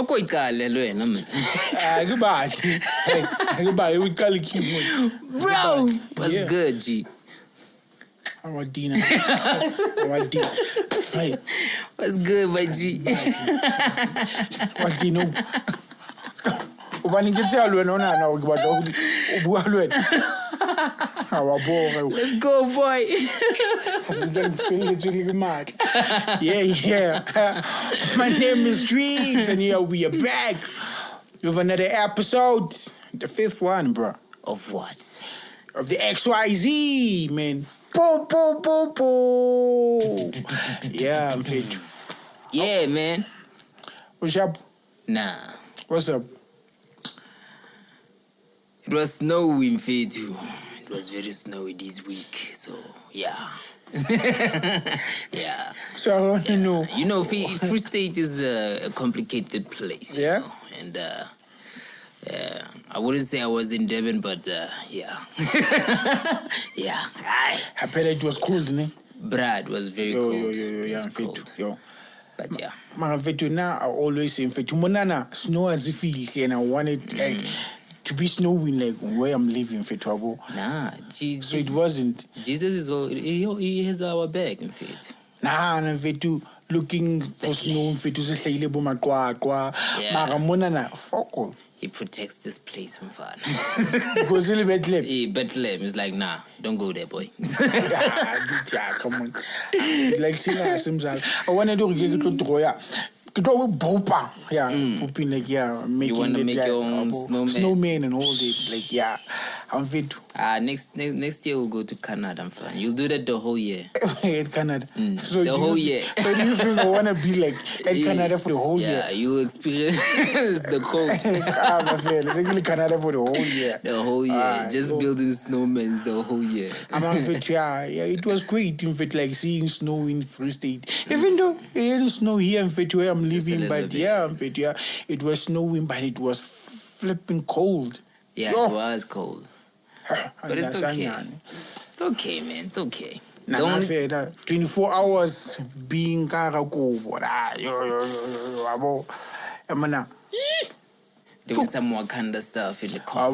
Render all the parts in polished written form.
Akoyikale lo yena man. Goodbye. We call it cute. Bro, what's good, G? How are Dina? Hey. What's good, my G? What do you know? Let's go, boy. Yeah. My name is TrickX, and here we are back with another episode. The 5th one, bro. Of what? Of the XYZ, man. Boom. Yeah, I'm fit. Yeah, man. What's up? Nah. What's up? It was snowy in Fetu. It was very snowy this week, so yeah. Yeah. So I want to know. You know, Free State is a complicated place. Yeah. You know? And I wouldn't say I was in Devon, but yeah. Yeah. I bet it was cold, isn't it? Brad was very cold. Yeah, cold. Yo. But yeah. My Fetu now, I always say Fetu Monana, snow as if he and I wanted like to be snowing like where I'm living Fetu. Nah, so it wasn't. Jesus is all he has our back in fact. Nah, Fetu looking for snow Fetu se hlahile bo maqwa. Mara Monana, fuck all. He protects this place from fun. Because it's Bethlehem. Bethlehem is like, nah, don't go there, boy. Yeah, come on. Like, I want to do it. Yeah, pooping like, yeah, making you want to make like, your own snowman and all that. Like, yeah, I'm fit. Next year we'll go to Canada, fun. You'll do that the whole year. At Canada. So the whole year. So do you think I want to be like at Canada for the whole year? Yeah, you'll experience the cold. It's Canada for the whole year. The whole year. Just building snowmen the whole year. I'm fit, yeah, it was great. In fact, like seeing snow in Free State. Even though it didn't snow here in fact where I'm living, but yeah, in fact, yeah, it was snowing, but it was flipping cold. Yeah, it was cold. But it's okay. It's okay, man. It's okay. Don't 24 hours being karakobo. Doing some Wakanda stuff in the car.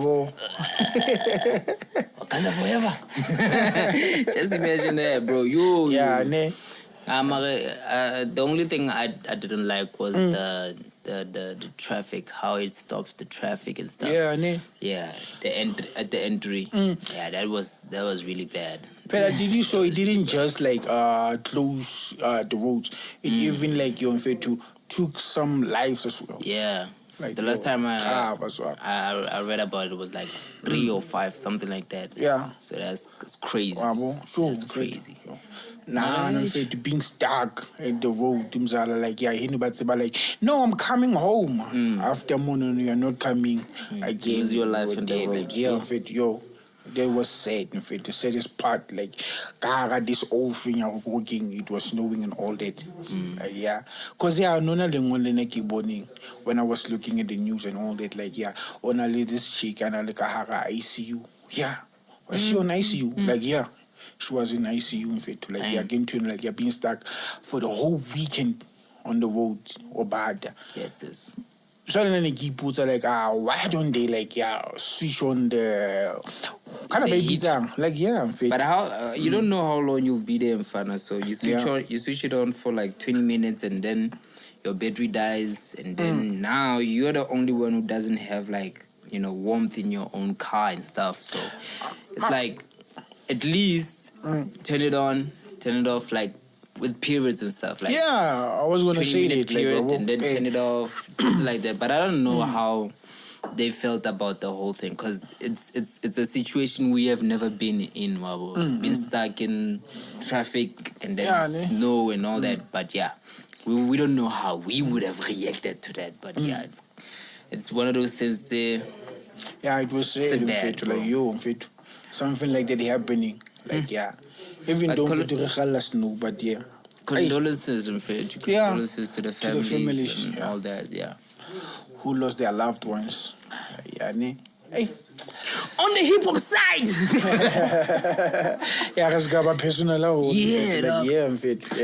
Wakanda forever. Just imagine that, bro. Yeah, ne. The only thing I didn't like was the traffic, how it stops the traffic and stuff. Yeah, ne. Yeah, at the entry. Yeah, that was really bad. But did you so it didn't just like close the roads. It even like you took some lives as well. Yeah. Like the last time I read about it was like 3 or 5, something like that. Yeah. So that's crazy. That's crazy. Nah, I'm afraid being stuck at the road. Like, yeah, like, no, I'm coming home. After morning, you're not coming again. Lose your life in the road. Like, yeah, in fact, that was sad. In fact, the saddest part, like, this old thing I was working, it was snowing and all that. Yeah. Because, yeah, when I was looking at the news and all that, like, yeah, only this chick and like ICU. Yeah. Was she on ICU? Like, yeah. She was in ICU, in fact, like, again, like, you're being stuck for the whole weekend on the road or bad. Yes. So then the people are like, why don't they, like, switch on the kind of baby down? Like, yeah, in fact. But how, you don't know how long you'll be there in Fana, so you switch it on for like 20 minutes and then your battery dies, and then now you're the only one who doesn't have, like, warmth in your own car and stuff. So it's like, at least turn it on, turn it off, like with periods and stuff. Like, yeah, I was gonna say that, period, like, and then turn it off, something like that. But I don't know how they felt about the whole thing, because it's a situation we have never been in. Been stuck in traffic and then snow and all that. But yeah, we don't know how we would have reacted to that. But yeah, it's one of those things. Yeah, it was sad. Like, something like that happening. Like, yeah. Even though snow, but yeah. Condolences, in fact. Condolences to the families and all that, yeah. Who lost their loved ones. Yeah, ne? Hey. On the hip hop side. Yeah, it's got my personal. Yeah,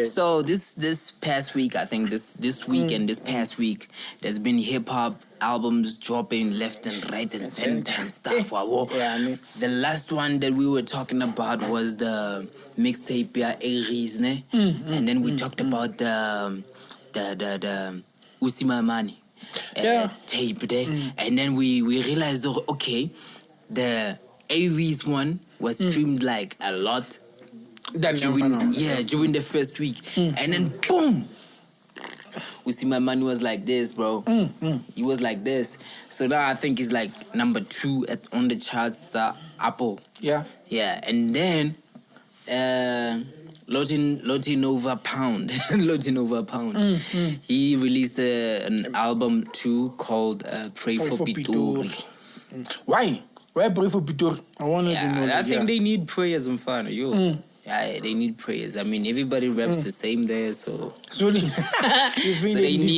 So this past week, I think this week and this past week, there's been hip hop albums dropping left and right and center and stuff. The last one that we were talking about was the mixtape A-Reece, and then we talked about the Usimamane tape there, and then we realized, okay, the A-Reece one was streamed like a lot during the first week, and then boom, Usimamane was like this, bro. He was like this. So now I think he's like number 2 on the charts, Apple. Yeah, and then Loatinover Pound. Loatinover Pound. He released an album too called Pray for Pitori. Why Pray for Pitori? I wanted to know. I think they need prayers and fun. Yeah, they need prayers. I mean, everybody raps the same there, so they need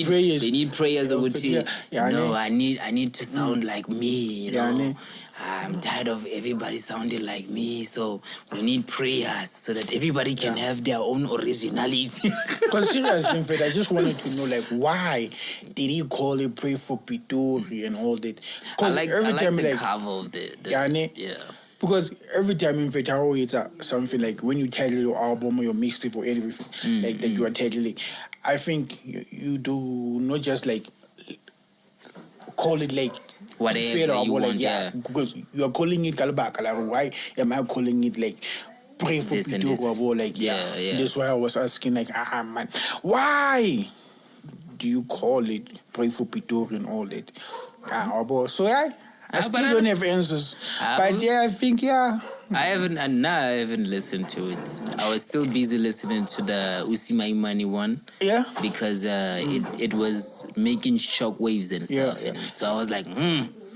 prayers. They need prayers. I need to sound like me. You know, I'm tired of everybody sounding like me, so we need prayers so that everybody can have their own originality. Because seriously, in fact, I just wanted to know, like, why did he call it Pray for Pitori and all that? Because every time, the cover of the Because every time, in fact, I always something like when you title your album or your mixtape or anything like that you are titling, I think you do not just like call it like whatever you want, because you are calling it Kalabaka. Like, why am I calling it like Pray for Pitori? Like, that's why I was asking, like, man, why do you call it Pray for Pitori and all that? So I still don't have answers. But I think, I haven't listened to it. I was still busy listening to the Usimamane one. Yeah. Because it was making shock waves and stuff. And so I was like,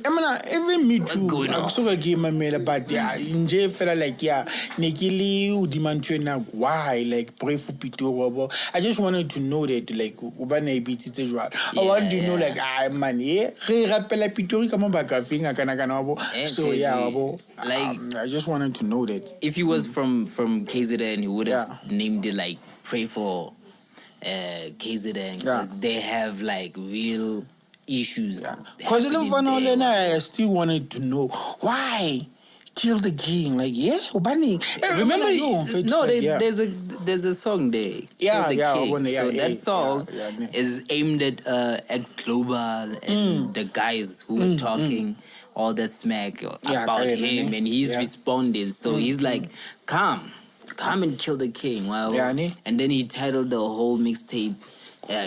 I mean, even me too. What's going on? So I gave my mail about in J fella like Nikili Udimantuena why like Pray for Pitori. I just wanted to know that like Ubana beat it as well. I wanted to know like man rapela Pitori come back finger kana. So like I just wanted to know that. If he was from KZN, he would have named it like Pray for KZN because they have like real issues. Because I still wanted to know why kill the king. Like, remember there's a song there. Kill the King. So that song is aimed at X Global and the guys who were talking all that smack about him, and he's responded. So he's like, come and kill the king. Wow. And then he titled the whole mixtape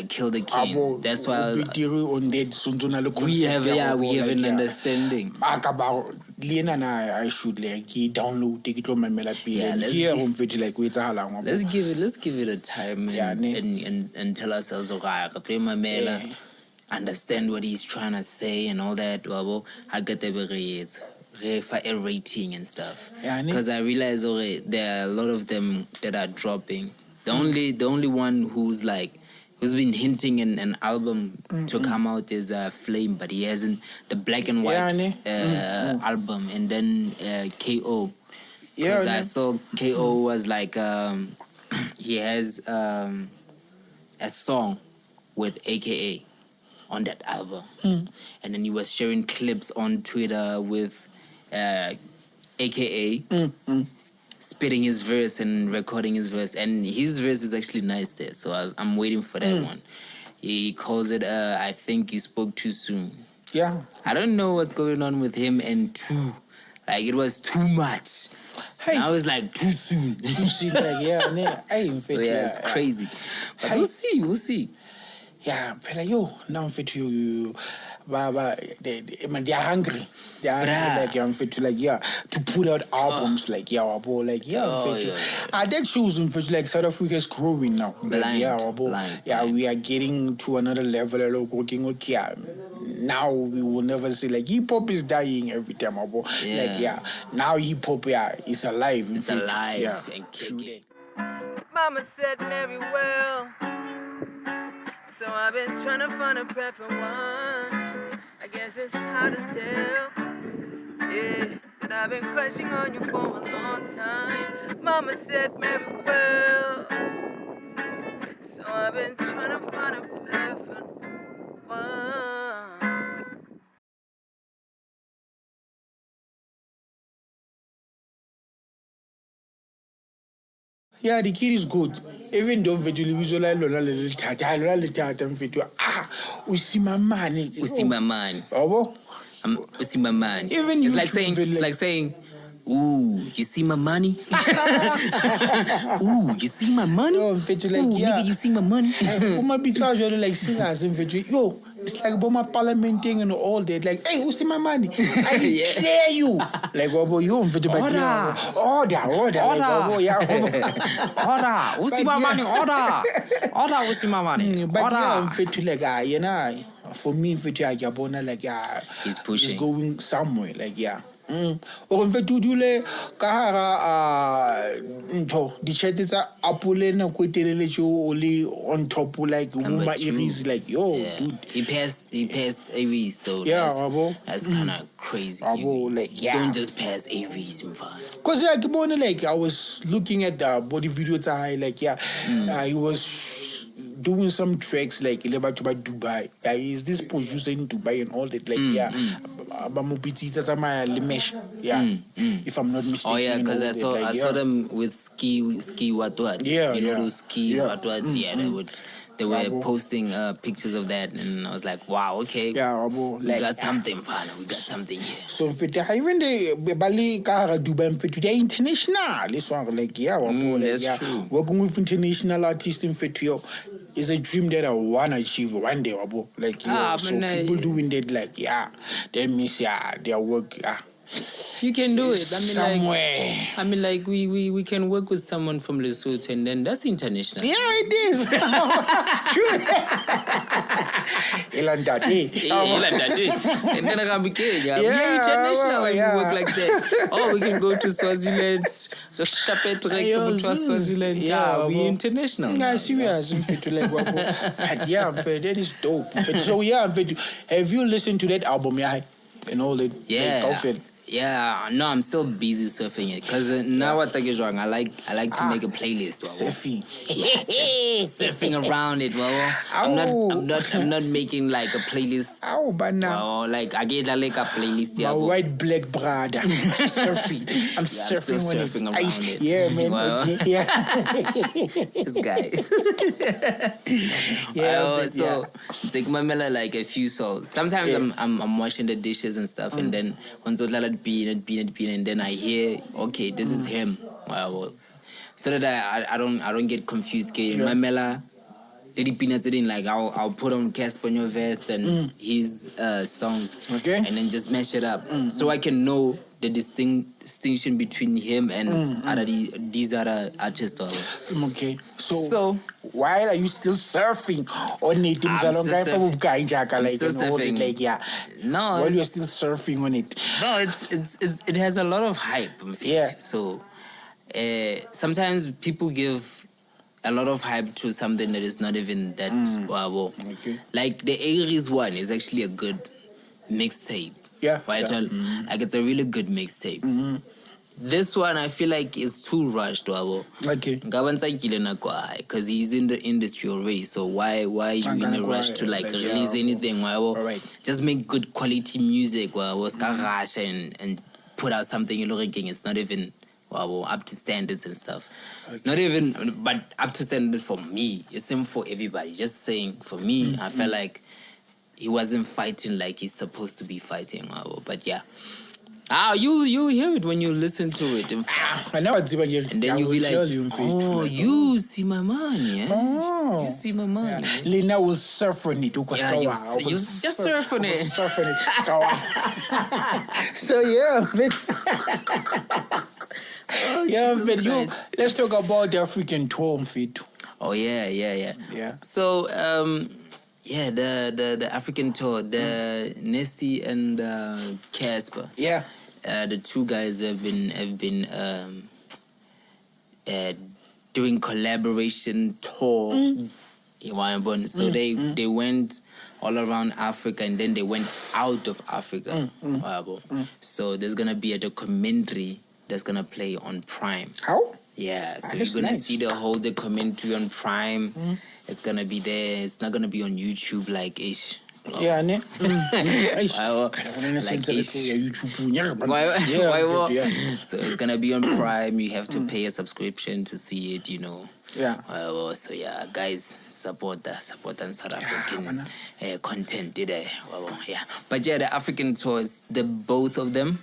Kill the King. That's why we have an understanding. I should like download take it on my melody. Let's give it a time and tell ourselves understand what he's trying to say and all that. I get the a rating and stuff. Because I realize there are a lot of them that are dropping. The only one who's been hinting an album to come out is Flame, but he hasn't. The Black and White album, and then KO. Because I saw KO was like he has a song with AKA on that album, and then he was sharing clips on Twitter with AKA. Spitting his verse and recording his verse, and his verse is actually nice there. So I'm waiting for that one. He calls it I think you spoke too soon. Yeah, I don't know what's going on with him and too. Like it was too much. Hey, I was like too soon. It's crazy. But we'll see. Yeah, but now I'm fit to you. They are hungry. They are hungry, to put out albums that shows them like South Africa is growing now. We are getting to another level. Now we will never say like hip hop is dying every time. Now hip hop is alive. It's alive and kicking. Mama said marry well, so I've been trying to find a perfect one. I guess it's hard to tell. Yeah, and I've been crushing on you for a long time. Mama said marry well, so I've been trying to find a perfect one. Yeah, the kid is good. Even though mfethu visualize lona le tata mfethu Usimamane. Usimamane. Yabo? Usimamane. Even It's like saying, ooh, you see my money? Ooh, you see my money? Yo, mfethu like ooh, yeah. Nigga, you see my money? Uma bitwa jwale like singers mfethu. Yo, it's like boma parliamenting and all that. Like, hey, Usimamane, I dare you. Like, wabo, yo mfethu but order. Like, wabo, yeah. Order, Usimamane, order, Usimamane. But yeah, mfethu like you know, for me mfethu akabona like he's pushing. He's going somewhere like yeah. Or mfethu dule ka hara ntho di chat tsa apole na go telele jo only on top like uma A-Reece like yo dude he passed A-Reece, so yeah that's kind of crazy. Like yeah, you don't just pass A-Reece, because yeah kibone like I was looking at the body videos like yeah he was doing some tracks like about Dubai. Is this producer in Dubai and all that? Like if I'm not mistaken. Oh yeah, because I saw them with ski what? Yeah, those ski what? Yeah, they were posting pictures of that, and I was like, wow, okay. Yeah, we got something, fun. We got something here. So even the Bali Dubai, they're international. This one, like that's true. Working with international artists in Fetio is a dream that I wanna achieve one day, like so people doing that, like that means their work. You can do it. Somewhere. We can work with someone from Lesotho, and then that's international. Yeah, it is. True. Ilandade. And then I'm Kenya. We are international when we work like that. Oh, we can go to Swaziland. Swaziland. Yeah, we international. Yeah, serious. But yeah, that is dope. So yeah, have you listened to that album? Yeah, and all that. Yeah. Yeah, no, I'm still busy surfing it because now what is wrong? I like to make a playlist. Surfing, surfing around it. Well, I'm not making like a playlist. But now, like I get like a playlist. My white black brother surfing. I'm surfing, surfing around it. Yeah, man. Okay. Yeah, this guy. Yeah. So take my mellow like a few songs. Sometimes I'm washing the dishes and stuff, and then once bean, and then I hear, okay, this is him. So that I don't get confused. My mela, like I'll put on Cassper Nyovest and his songs, okay, and then just mash it up, so I can know the distinction between him and these other artists. Okay, so why are you still surfing on it? I'm still surfing. No, while you're still surfing on it. No, it has a lot of hype. Yeah. So sometimes people give a lot of hype to something that is not even that wow. Okay. Like the A-Reece one is actually a good mixtape. Yeah. Right. Like it's a really good mixtape. This one I feel like is too rushed, okay. Because he's in the industry already. So why you in a rush to release anything? Right. Just make good quality music. And put out something you're looking. It's not even up to standards and stuff. Okay. Not even, but up to standards for me. It's same for everybody. Just saying for me, I felt like he wasn't fighting like he's supposed to be fighting. But yeah. You hear it when you listen to it. I know it's even. And then you'll be like, oh, you see my money, eh? Oh. You see my money. Yeah. Lena will surf on it. You just surf on it. Surf on it. So yeah, let's talk about the African tour, fit. Oh yeah. So the African tour, the Nesty and Cassper. Yeah. The two guys have been doing collaboration tour So they went all around Africa and then they went out of Africa. So there's gonna be a documentary that's gonna play on Prime. How? Yeah, so you're gonna see the whole documentary on Prime. It's gonna be there. It's not gonna be on YouTube like ish. Yeah, ne. So it's gonna be on Prime. You have to pay a subscription to see it. Yeah. So yeah, guys, support South African content today. Yeah, but yeah, the African tours, the both of them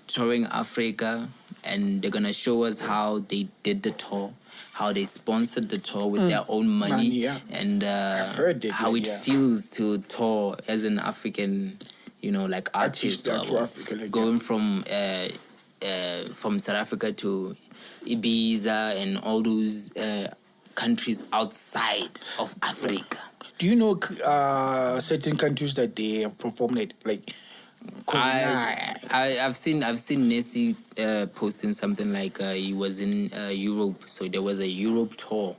touring Africa, and they're gonna show us how they did the tour, how they sponsored the tour with their own money, and how it feels to tour as an African, like artist, going from South Africa to Ibiza and all those countries outside of Africa. Do you know certain countries that they have performed it? Like, I've seen Nasty posting something like he was in Europe, so there was a Europe tour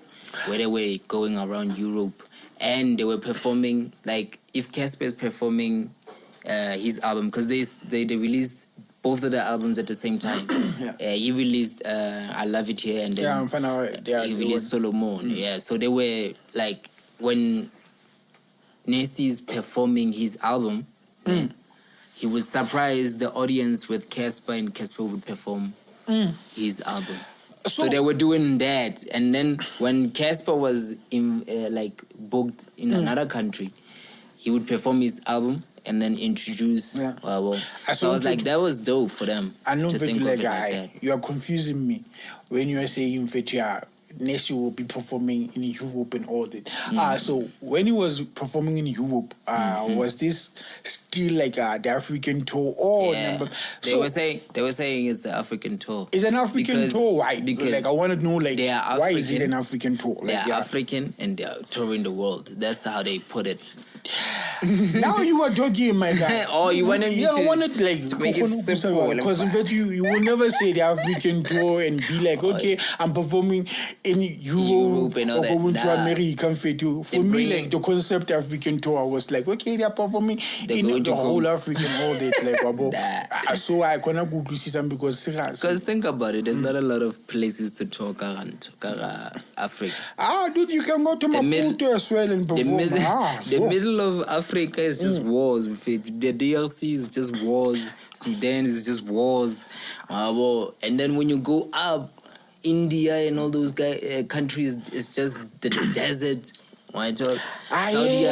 where they were going around Europe and they were performing, like if Cassper is performing his album, because they released both of the albums at the same time. He released I Love It Here, and then he released Solomon. Yeah, so they were like, when Nasty is performing his album, he would surprise the audience with Cassper, and Cassper would perform his album. So they were doing that, and then when Cassper was booked in another country, he would perform his album and then introduce. So I was like, that was dope for them. I know, to think of it like that. You are confusing me when you are saying Nessie will be performing in Europe and all that. So when he was performing in Europe, was this still like the African tour? They were saying it's the African tour. It's an African tour. Why? Because I want to know, like, why is it an African tour? Like, they are African and they are touring the world. That's how they put it. Now you are joking, my guy. You wanted me to... I wanted to make it simple. Because in fact, you will never say the African tour and be like, okay, I'm performing in Europe and all or going to America. For me, like, the concept African tour, I was like, okay, they are performing in the whole African, all that. So I cannot go to see some because think about it, there's not a lot of places to tour around Africa. Dude, you can go to Maputo as well and perform. The middle of Africa is just wars. The DRC is just wars. Sudan is just wars. And then when you go up, India and all those countries, it's just the desert. Saudi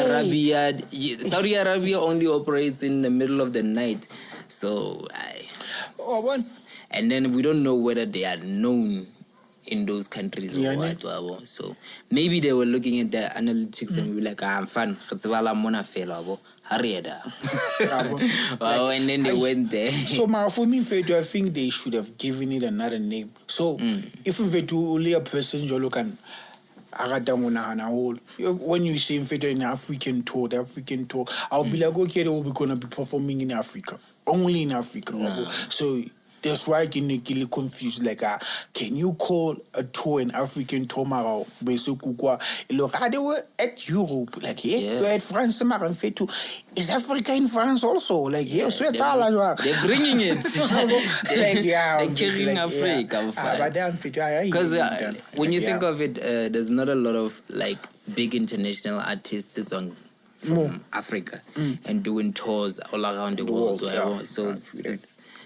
Arabia only operates in the middle of the night. So, and then we don't know whether they are known in those countries or what. So maybe they were looking at the analytics and we were like, I'm fun. And then they went there. So for me, I think they should have given it another name. So if we only a person you look at, when you say in the African tour, I'll be like, okay, we're gonna be performing in Africa, only in Africa. So that's why I get confused. Like, can you call a tour an African tour? Look, they were at Europe. Like, you're at France. Is Africa in France also? Like, they're bringing it. They're killing Africa. Because when you think of it, there's not a lot of like big international artists from Africa and doing tours all around the world. So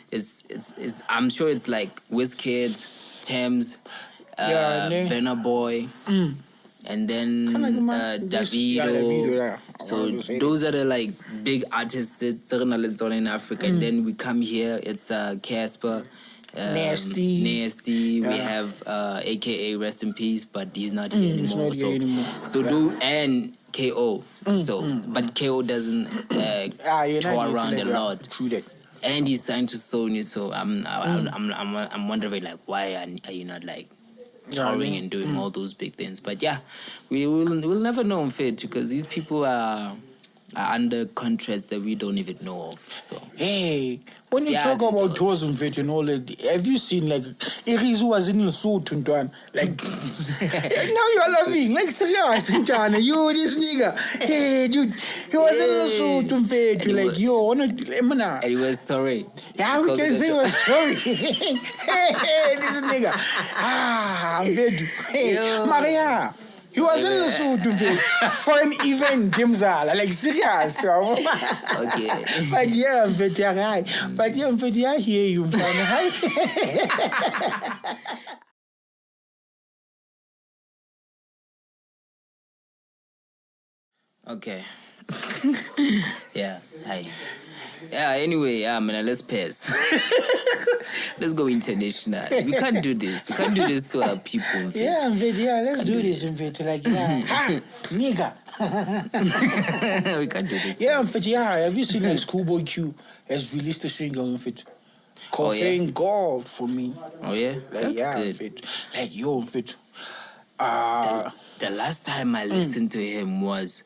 it's I'm sure it's like Wizkid, Thames, Burna Boy, and then Davido. So those are the like big artists that are in Africa. And then we come here, it's Cassper, Nasty. We have AKA Rest in Peace, but he's not here anymore. And KO. But KO doesn't tour around a lot. True that. And he's signed to Sony, so I'm wondering, like, why are you not like touring and doing all those big things? But yeah, we'll never know, in fact, because these people are are under contracts that we don't even know of. So hey, when you talk about tours and and all that, have you seen like A-Reece was in Lesotho and like now you're laughing like serious you this nigga. Hey dude, he was in Lesotho and like yo wanna and it was story. Yeah, we can say it was story. Hey, this nigga. I'm dead. Hey, Maria. He was in Lesotho for an event, Dimzala, like serious. Okay. But yeah, I'm right. But yeah, I hear you. Okay. Yeah. Hi. Yeah, anyway, man, let's pass. Let's go international. We can't do this. We can't do this to our people. Yeah, let's do this. Like, nigga. We can't do this. Yeah, have you seen like Schoolboy Q has released a single called Thank God for Me? Oh, yeah? Like, That's good. Like, yo, the last time I listened to him was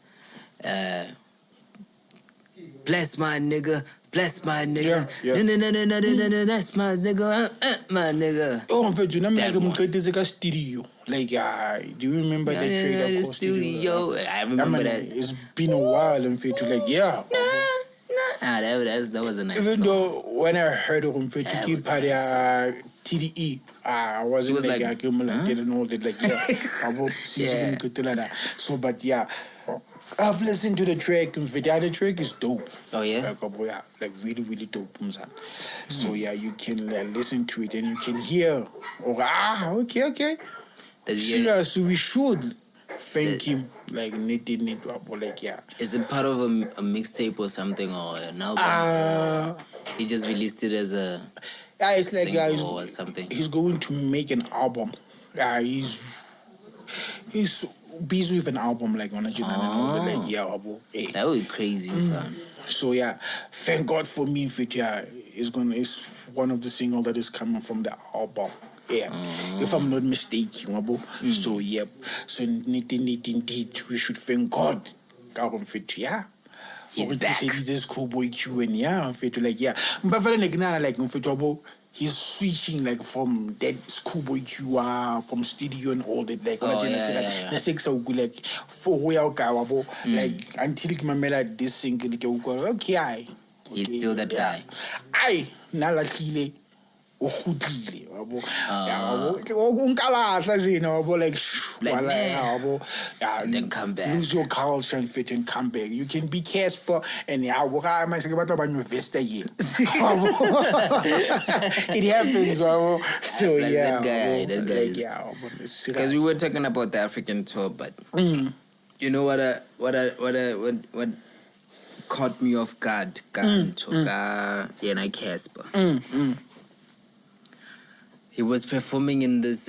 bless my nigga, bless my nigga. Yeah. No, that's my nigga, my nigga. Oh, like studio. Like, do you remember that track that studio? I remember that. It's been a while, and like, yeah. That was a nice Even song. though when I heard of him, keep TDE, I wasn't like, I didn't know that, like, yeah. So, but yeah. I've listened to the track, and the other track is dope. Oh, yeah? Like really, really dope. So, yeah, you can listen to it and you can hear, okay. Serious, we should thank him. Like, like, yeah. Is it part of a mixtape or something, or an album? He just released it as a it's like or something. He's going to make an album. He's busy with an album like on a like that would be crazy, fam. So yeah, thank God for Me it's one of the singles that is coming from the album. Yeah, if I'm not mistaken. So yep. So indeed, we should thank God. Yeah. He's back. He's this Schoolboy Q and like but like he's switching like from that Schoolboy Q from studio and all that like like for like until Mamela this single okay he's still that guy. Nalahlile ukhudile yabo like then come back, lose your culture and fit and come back. You can be Cassper and Nyovest again. It happens. So that guy is because we were talking about the African tour, but you know what caught me off guard, Cassper. He was performing in this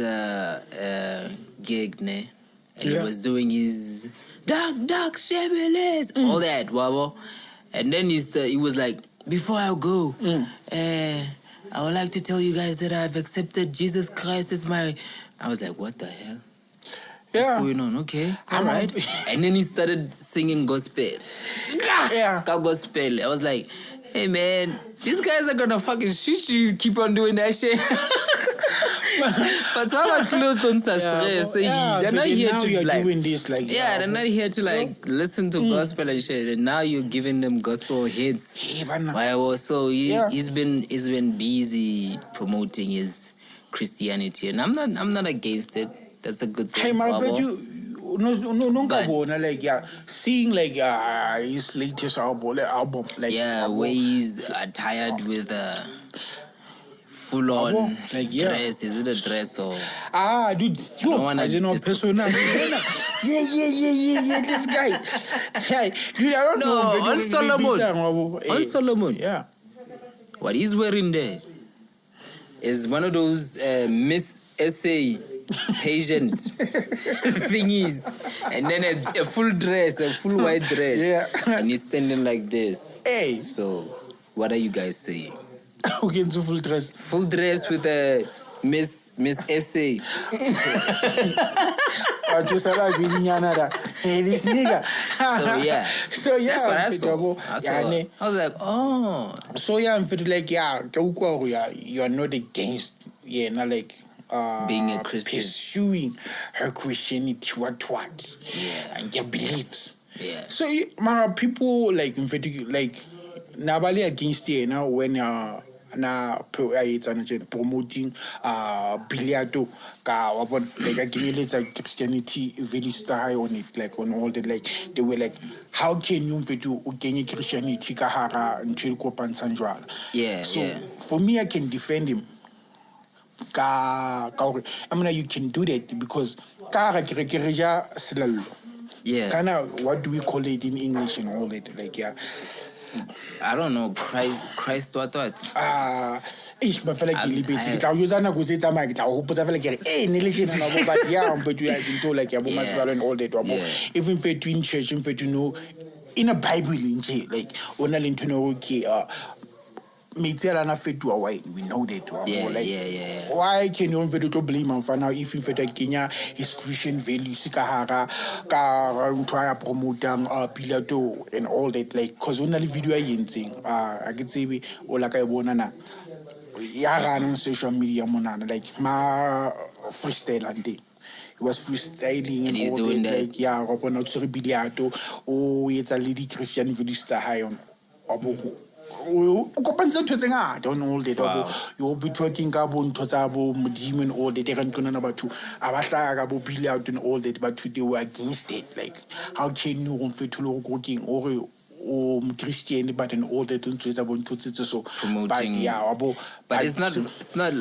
gig, and he was doing his dark shameless, all that, wabo. And then he was like, before I go, I would like to tell you guys that I've accepted Jesus Christ as my... I was like, what the hell? What's going on? Okay, all right. And then he started singing gospel. Gospel. I was like, hey, man, these guys are gonna fucking shoot you. Keep on doing that shit. But some clothes on stress. They're not here to like doing this, like they're not here to like listen to gospel and shit. And now you're giving them gospel hits. So he's been busy promoting his Christianity, and I'm not against it. That's a good thing. Hey, man, but like seeing like his latest album like where he's attired with full on like dress. Is it a dress or dude, I don't know persona. Yeah, this guy. Hey, dude, I don't know. On Solomon. Yeah. What he's wearing there is one of those Miss SA patient thingies, and then a full dress, a full white dress, and he's standing like this. Hey, so what are you guys saying? Okay, so full dress with a Miss Miss Essay. This nigga. So yeah. That's what I saw. I was like, oh. So yeah, I'm feeling like you're not against like being a Christian, pursuing her Christianity, what, and your beliefs. Yeah. So people like in fact like nabali against now when promoting biliato ka like against like Christianity very high on it, like on all the like they were like, how can you gain Christianity ka hara until kopansanjwala? So for me, I can defend him. I mean, you can do that because Kinda, what do we call it in English and all that? Like, I don't know. Christ what? But feel like you libet. I use an acquisition. I hope I feel like religion and but but we are into like and all that. Even between church and you know, in a Bible, like only to know we know that. Why can you blame him for now if you Kenya his Christian values try promote Pilato and all that, like cause only video I can say we or like I wanna on social media like ma freestyle and day. He was freestyling and he's doing that. Like Biliato, it's a lady Christian values high on you don't all that. You'll be talking about Mudim and all that. They can't about to Billy out and all that, but they were against it. Like, how can you fit to cooking or Christian, but and all that about to so promoting? But it's not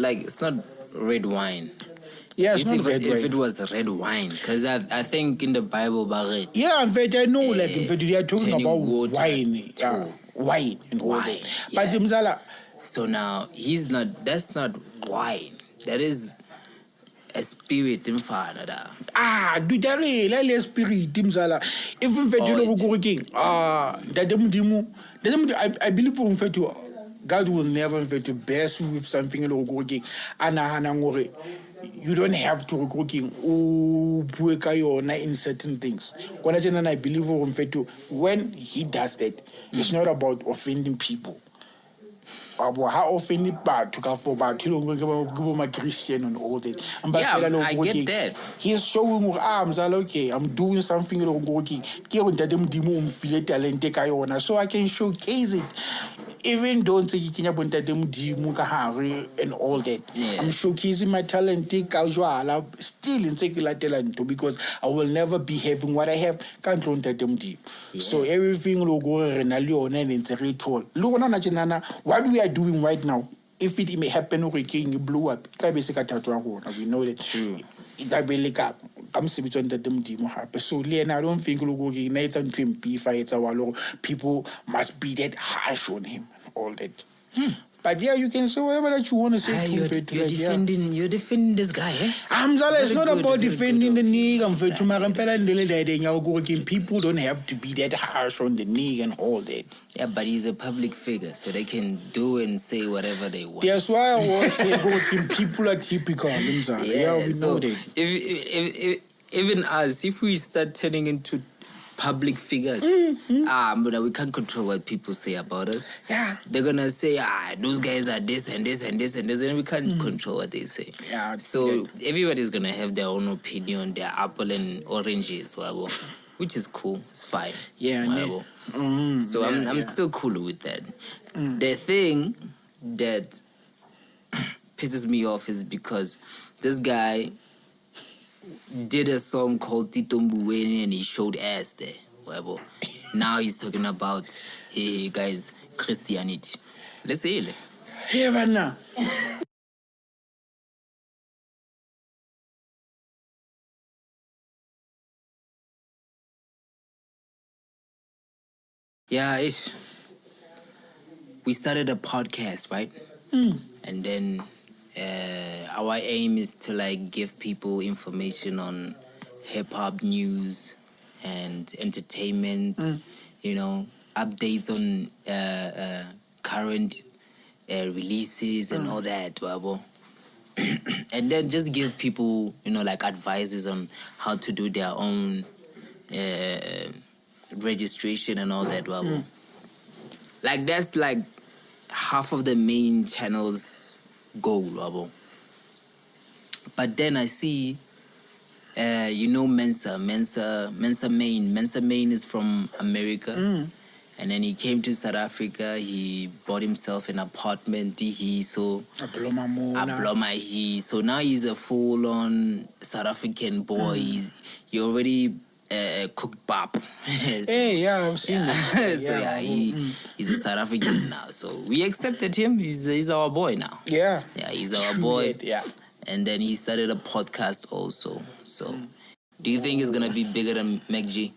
red wine. Yeah, it's not red wine. If it was red wine, because I think in the Bible, yeah, in fact, I know, like, in fact, they are talking about wine. Wine and all that. But so now that's not wine. That is a spirit in father. Do that really spirit Timzala. If in fact you know working, I believe in fact God will never in fact bless you with something working. You don't have to cooking in certain things. I believe when he does that, it's not about offending people. How offended bad to go for bad my Christian and all that. I get that. He's showing arms. Okay, I'm doing something working. So I can showcase it. Even don't say and all that. I'm showcasing my talent, still in secular talent because I will never be having what I have. Can't So everything will go and it's a ritual. What we are doing right now, if it may happen, we can blow up. We know that. True. So I don't think people must be that harsh on him, all that. But yeah, you can say whatever that you want to say. You're defending this guy, eh? It's not about defending the nigga. People don't have to be that harsh on the nigga and all that. Yeah, but he's a public figure, so they can do and say whatever they want. That's why I was saying people are typical. Yeah, we know that. If even us, if we start turning into public figures, but we can't control what people say about us. Yeah. They're gonna say, those guys are this and this and this and this, and we can't control what they say. Yeah. So everybody's gonna have their own opinion, their apple and oranges, whatever, which is cool. It's fine. Yeah. So I'm still cool with that. The thing that pisses me off is because this guy did a song called Tito Mbuweni and he showed ass there. Whatever. Now he's talking about, hey guys, Christianity. Let's say it. Hey, man. Yeah, we started a podcast, right? And then our aim is to like give people information on hip-hop news and entertainment, you know, updates on current releases and all that. and then just give people, like advices on how to do their own registration and all that. Like that's like half of the main channels goal. But then I see, Mansa Mayne. Mansa Mayne is from America. And then he came to South Africa. He bought himself an apartment. So now he's a full-on South African boy. He already cooked bap. I've seen that. He's a South African now. So we accepted him. He's our boy now. Yeah, he's our boy. Yeah. And then he started a podcast also. So, do you think it's gonna be bigger than MacG?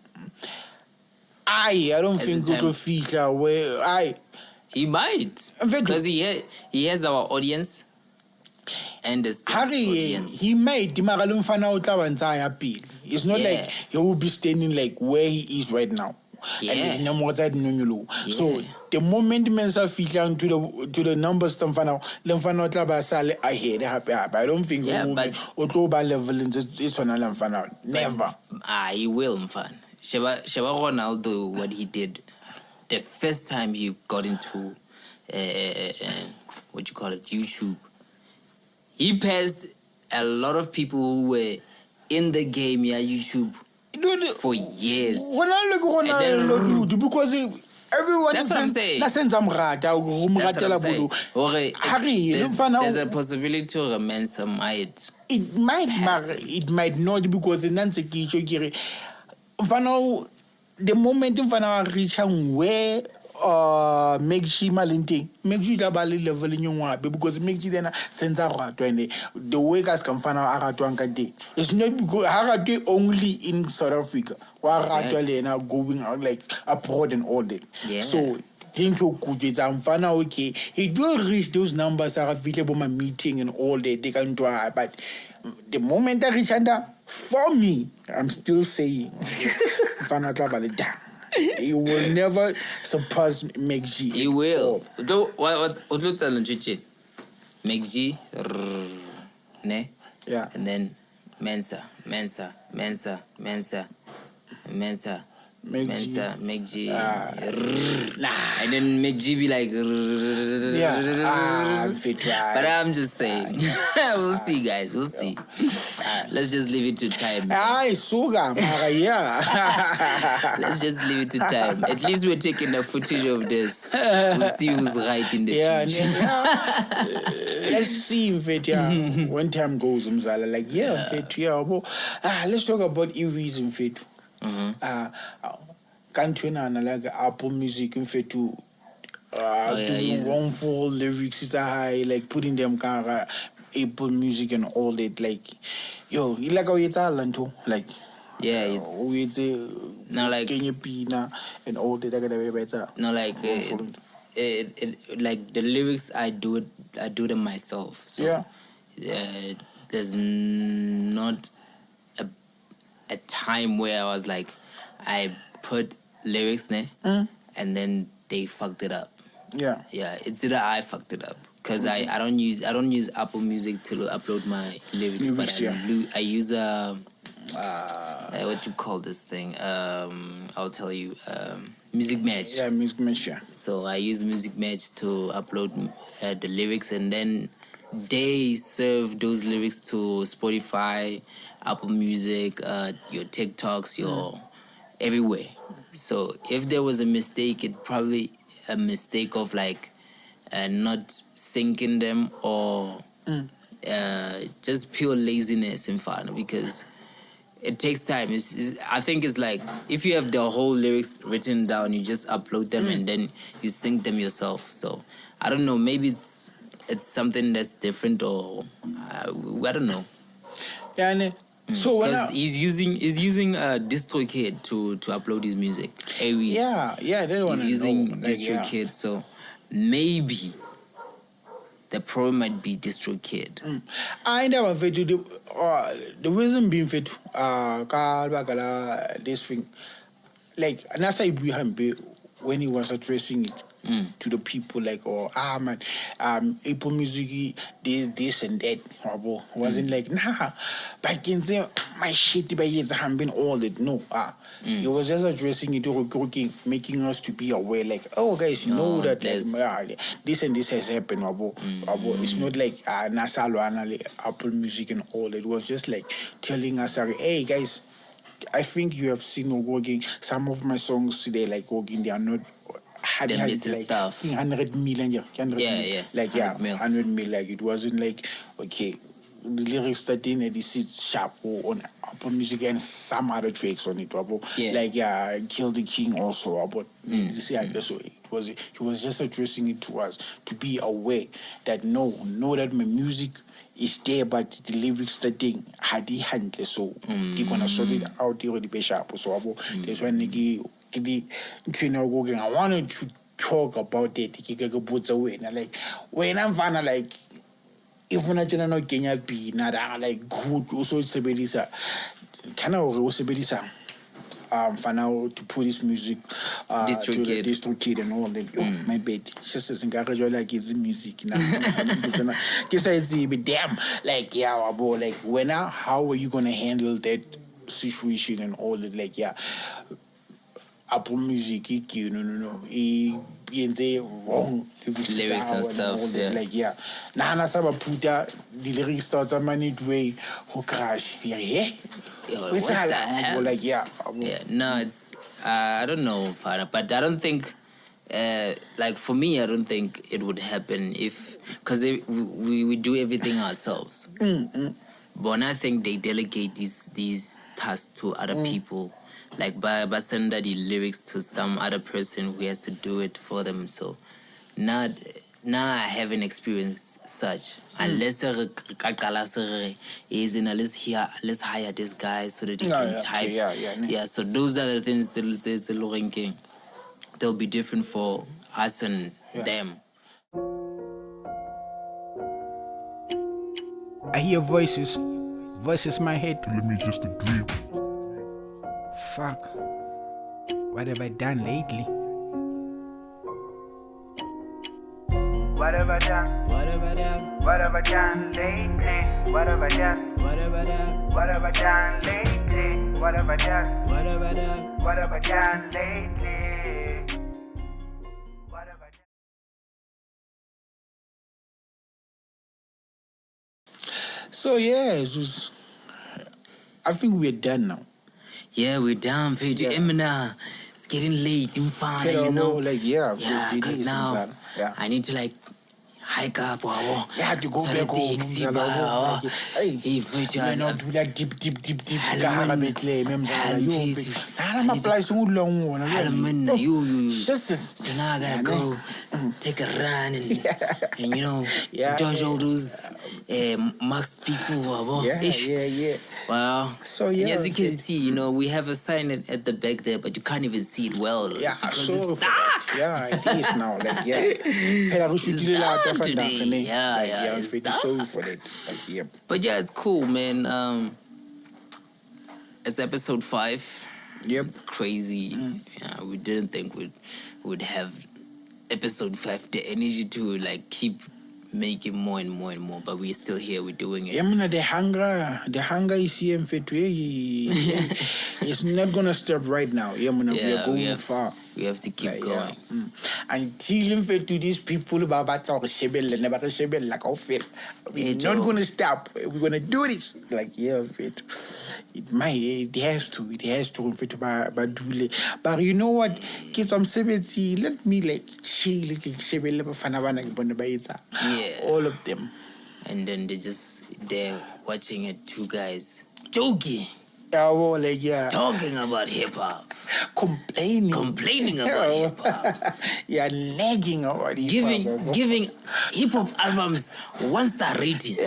I don't think it will feature where He might, because he has our audience and the audience. He might. It's not like he will be standing like where he is right now. Yeah. So the moment Mensa feature to the numbers ahead. I don't think level is never. He will, mfana. Sheba Ronaldo, what he did the first time he got into YouTube, he passed a lot of people who were in the game, YouTube, for years. When I look at Ronaldo, because everyone that's what I'm saying. There's a possibility to Mansa might. It might not, because the moment reach where MacG Malinte, MacG Dabali level in your because MacG then sends out the way guys can find out Aratuanka. It's not because Haratu only in South Africa, where Aratu now going out like abroad and all that. Yeah. So think you could okay, it will reach those numbers are available my meeting and all that they can do, but the moment I reach under, for me, I'm still saying he will never surpass MacG. He will. What's MacG, ne? Yeah. And then Mansa, MacG. And then MacG be like, but I'm just saying. We'll see, guys. We'll see. Let's just leave it to time. Let's just leave it to time. At least we're taking the footage of this. We'll see who's right in the future. Let's see, when time goes, let's talk about A-Reece in Fit. Country like Apple Music in Fit to wrongful lyrics is high, like putting them Apple Music and all that, like you like how you talent too, like with now like Kenya Pina and all that better. No, like like the lyrics I do them myself. So there's not a time where I was like I put lyrics there and then they fucked it up. Yeah, it's either I fucked it up because I don't use Apple Music to upload my lyrics, but I use what you call this thing? I'll tell you. Music Match. Yeah, Music Match. Yeah. So I use Music Match to upload the lyrics, and then they serve those lyrics to Spotify, Apple Music, your TikToks, your everywhere. So if there was a mistake, it probably a mistake of like not syncing them or just pure laziness in fun, because it takes time. I think it's like if you have the whole lyrics written down, you just upload them and then you sync them yourself. So I don't know. Maybe it's something that's different, or I don't know. Yeah, and so because he's using DistroKid to upload his music. A-Reece. Yeah, they want he's using DistroKid, so maybe the problem might be DistroKid. I never fit to the reason being fit this thing, like Nasa when he was addressing it, to the people, like, oh, man, Apple Music, this and that. Wasn't like, nah, back in there, my shit, by years, I haven't been all that. No, it was just addressing it, making us to be aware, like, oh, guys, know that like, this and this has happened. It's not like Apple Music and all. It was just like telling us, hey, guys, I think you have seen some of my songs today, like they are not like stuff. 100 million, yeah. 100 million. Like it wasn't like, okay, the lyrics that in this is sharp on Apple Music and some other tracks on it. Like Kill the King also about so he was just addressing it to us to be aware that know that my music is there, but the lyrics that thing had the handle, so they're gonna sort it out there with the sharp. So that's when I wanted to talk about it. Like when I'm fana like if we're not gonna Kenya be nada like good also sebelisa kind of sebelisa to put this music to the Distro Kid and all that. My bad. Just as encourage like it's music now. Damn, like like how are you gonna handle that situation and all that? Like Apple Music, no. They wrong lyrics and stuff. Like Nana Saba Puta, the lyrics starts a minute way who crash. What the hell? Like no, it's I don't know, Farah, but I don't think like for me, I don't think it would happen if because we do everything ourselves. But I think they delegate these tasks to other people. Like by sending the lyrics to some other person who has to do it for them. So now I haven't experienced such. Unless let's hire this guy so that he can type. Yeah, so those are the things that's looking. They'll be different for us and them. I hear voices in my head. Let me just agree. Fuck. What have I done lately? What have I done? What have I done? What have I done lately? What have I done? What have I done? What have I done lately? What have I done? What have I done? What have I done lately? What have I done? So Zeus, I think we're done now. Yeah, we're done, Fiji. Emina, it's getting late. I'm fine, you know. Like because now I need to like hike up. Yeah, to go back home. Hey, we're not do that deep. So now I gotta go take a run and dodge all those masked people. Wow. So and as you can see, we have a sign at the back there, but you can't even see it well. Yeah, because so it's dark. Yeah, it is now. Like It's dark today. I'm pretty sorry for it. But yeah, it's cool, man. It's episode 5. Yep. It's crazy. Yeah, we didn't think we'd have episode 5 the energy to like keep making more and more and more, but we're still here, we're doing it. The hunger is here. It's not gonna stop right now. We are going far. We have to keep going. Until to these people we're not gonna stop. We're gonna do this. Like it has to but you know what, kids, I'm 70. Let me like chill, all of them. And then they're watching it, 2 guys joking. Talking about hip-hop. Complaining about hip-hop. Nagging about hip-hop. Giving hip-hop albums 1-star ratings.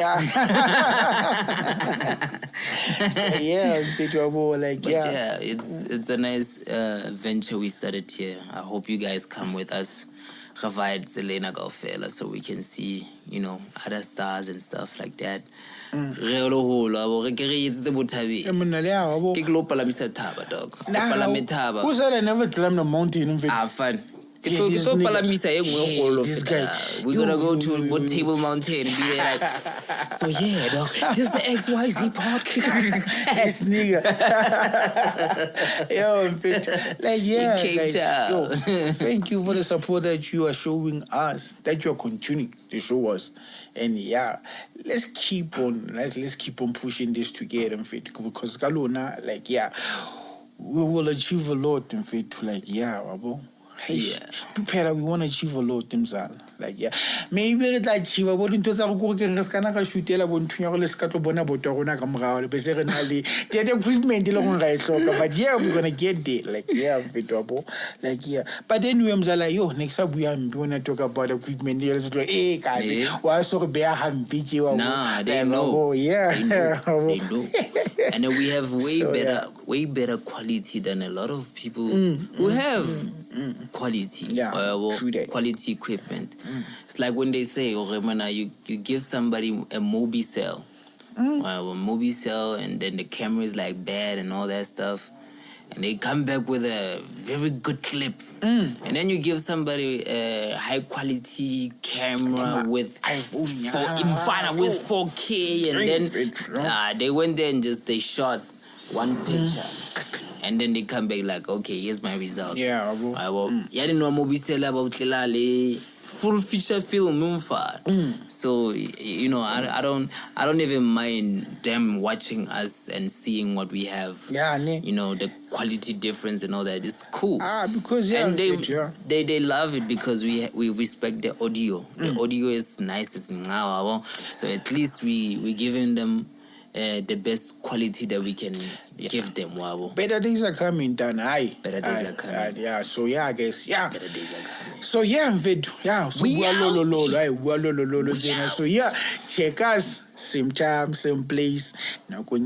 It's a nice venture we started here. I hope you guys come with us. So we can see, other stars and stuff like that. Who said I never climbed the mountain? Fun. this nigga. This guy. We're gonna go to Table Mountain and be there like, so yeah, dog, this is the XYZ podcast. This nigga. Yo, like, yeah, Cape Town. yo, thank you for the support that you are showing us, that you are continuing to show us. And yeah, let's keep on pushing this together, because Galona, like, yeah, we will achieve a lot, in fact, like, yeah, wabo. Hey, prepare, we want to achieve a lot, like, yeah. Maybe it's like achieve a lot into the shootela bontunya le skato bona botorona ka morao le bese re na le the equipment le go ra itloka, but yeah, we're going to get there, like, yeah, fetwabo, like, yeah. But then we like, yo, next up we want to talk about equipment le so eh kazi wa so be a hampi wa nah, they know. Yeah, they know. And then we have way better quality than a lot of people who have quality, quality equipment. It's like when they say, you give somebody a Mobi cell, a Mobi cell, and then the camera is like bad and all that stuff, and they come back with a very good clip, and then you give somebody a high quality camera with 4K, and then they went there and they shot one picture. And then they come back like, okay, here's my results. Yeah, bro. Full feature film, so I don't even mind them watching us and seeing what we have. The quality difference and all that. It's cool. Because and they love it because we respect the audio. The audio is nice. It's now, so at least we giving them the best quality that we can give them. Better days are coming, Dan. Better days are coming. Yeah. So yeah, I guess better days are coming. So yeah, So we So yeah, check us same time, same place. Now go